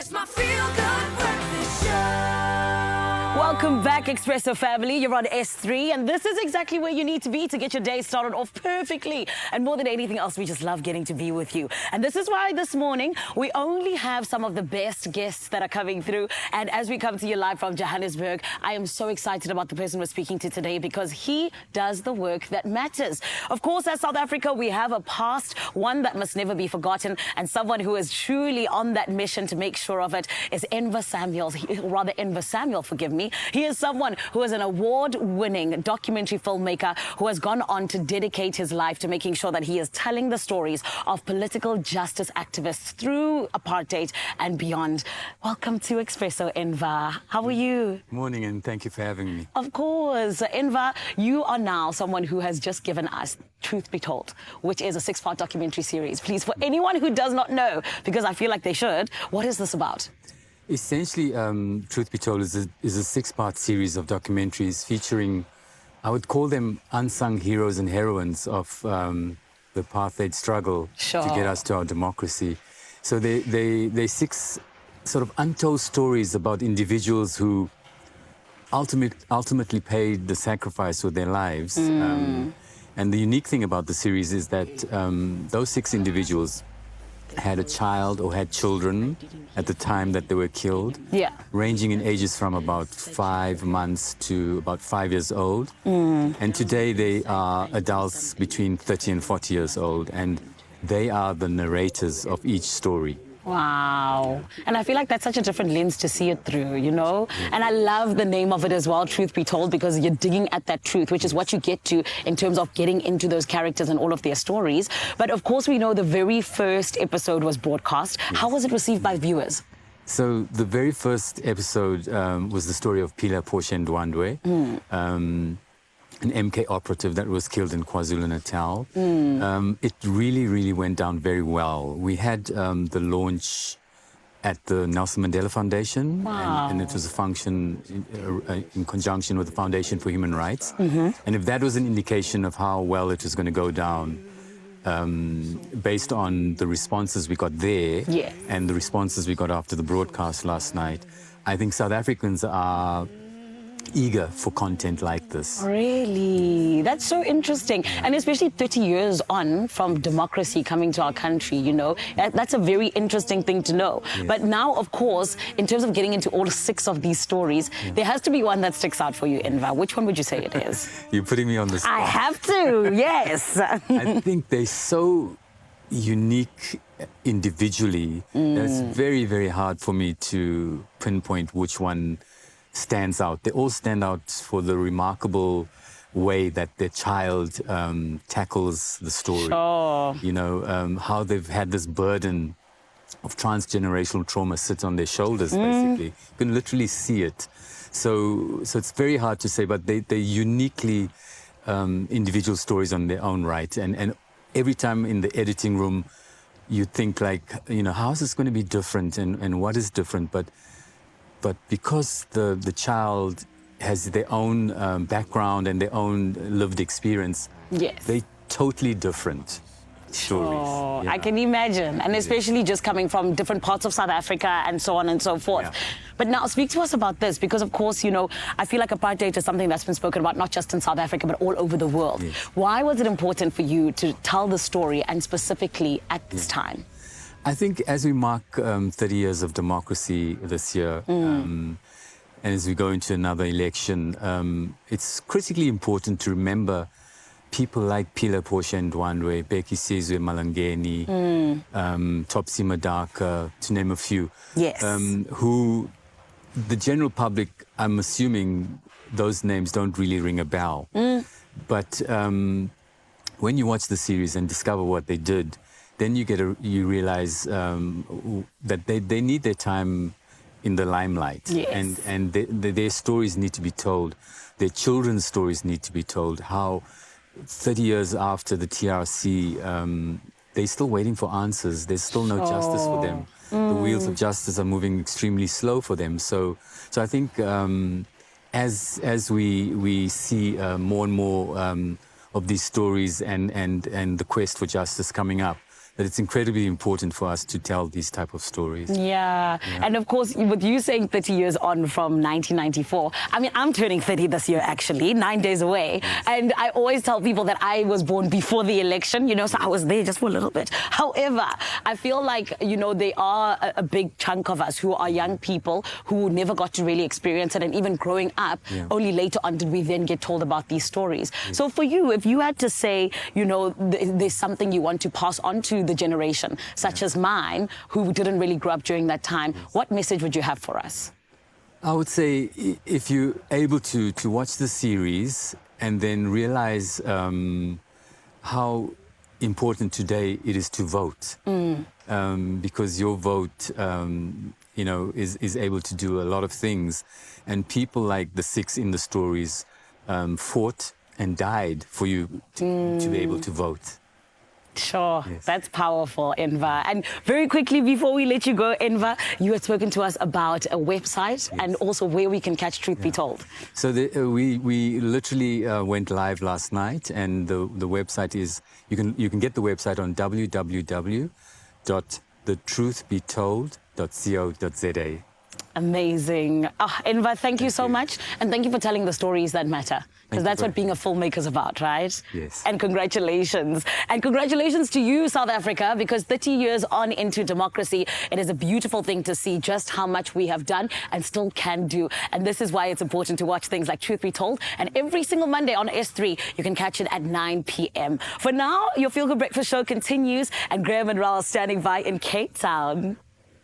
It's my feel-good breakfast show. Welcome back, Expresso family. You're on S3, and this is exactly where you need to be to get your day started off perfectly. And more than anything else, we just love getting to be with you. And this is why this morning, we only have some of the best guests that are coming through. And as we come to you live from Johannesburg, I am so excited about the person we're speaking to today because he does the work that matters. Of course, as South Africa, we have a past, one that must never be forgotten, and someone who is truly on that mission to make sure of it is Enver Samuel. Enver Samuel, forgive me. He is someone who is an award-winning documentary filmmaker who has gone on to dedicate his life to making sure that he is telling the stories of political justice activists through apartheid and beyond. Welcome to Expresso, Enver. How are you? Morning, and thank you for having me. Of course. Enver, you are now someone who has just given us Truth Be Told, which is a 6-part documentary series. Please, for anyone who does not know, because I feel like they should, what is this about? Essentially, Truth Be Told is a 6-part series of documentaries featuring, I would call them unsung heroes and heroines of the apartheid struggle to get us to our democracy. So they 6 sort of untold stories about individuals who ultimately paid the sacrifice with their lives. And the unique thing about the series is that those 6 individuals had a child or had children at the time that they were killed, ranging in ages from about 5 months to about 5 years old. And today they are adults between 30 and 40 years old, and they are the narrators of each story. Wow. And I feel like that's such a different lens to see it through, you know? And I love the name of it as well, Truth Be Told, because you're digging at that truth, which is what you get to in terms of getting into those characters and all of their stories. But of course, we know the very first episode was broadcast. How was it received by viewers? So the very first episode was the story of Pila Porsche Ndwandwe. An MK operative that was killed in KwaZulu-Natal. It really went down very well. We had the launch at the Nelson Mandela Foundation, and it was a function in conjunction with the Foundation for Human Rights. And if that was an indication of how well it was going to go down, based on the responses we got there and the responses we got after the broadcast last night, I think South Africans are eager for content like this. Really? That's so interesting. And especially 30 years on from democracy coming to our country, you know, that's a very interesting thing to know. But now, of course, in terms of getting into all 6 of these stories, there has to be one that sticks out for you, Enver. Which one would you say it is? You're putting me on the spot. I have to, yes. I think they're so unique individually that it's very hard for me to pinpoint which one stands out. They all stand out for the remarkable way that their child tackles the story. You know, how they've had this burden of transgenerational trauma sit on their shoulders, basically. You can literally see it. So it's very hard to say, but they're uniquely individual stories on their own right. And every time in the editing room, you think like, you know, how is this going to be different and what is different? But because the child has their own background and their own lived experience, they're totally different stories. I can imagine, and especially just coming from different parts of South Africa and so on and so forth. But now speak to us about this, because of course, you know, I feel like apartheid is something that's been spoken about not just in South Africa, but all over the world. Why was it important for you to tell the story, and specifically at this time? I think as we mark 30 years of democracy this year, and as we go into another election, it's critically important to remember people like Pila Porsche Ndwandwe, Bheki Sizwe Malangeni, Topsy Madaka, to name a few, who the general public, I'm assuming those names don't really ring a bell. But when you watch the series and discover what they did, then you realize that they need their time in the limelight, and their stories need to be told. Their children's stories need to be told. How 30 years after the TRC, they're still waiting for answers. There's still no justice for them. The wheels of justice are moving extremely slow for them. So I think as we see more and more of these stories and the quest for justice coming up, that it's incredibly important for us to tell these type of stories. Yeah. And of course, with you saying 30 years on from 1994, I mean, I'm turning 30 this year, actually, 9 days away. And I always tell people that I was born before the election, you know, so I was there just for a little bit. However, I feel like, you know, there are a big chunk of us who are young people who never got to really experience it. And even growing up, only later on did we then get told about these stories. So for you, if you had to say, you know, there's something you want to pass on to the generation, such as mine, who didn't really grow up during that time, what message would you have for us? I would say if you're able to watch the series and then realize how important today it is to vote, because your vote, you know, is able to do a lot of things, and people like the 6 in the stories fought and died for you to be able to vote. Sure, that's powerful, Enva. And very quickly, before we let you go, Enva, you had spoken to us about a website and also where we can catch Truth Be Told. So we literally went live last night, and the website is, you can get the website on www.thetruthbetold.co.za. Amazing. Oh, Enva, thank you so much. And thank you for telling the stories that matter. Because that's what being a filmmaker is about, right? Yes. And congratulations. And congratulations to you, South Africa, because 30 years on into democracy, it is a beautiful thing to see just how much we have done and still can do. And this is why it's important to watch things like Truth Be Told. And every single Monday on S3, you can catch it at 9 p.m. For now, your Feel Good Breakfast show continues, and Graham and Raul standing by in Cape Town.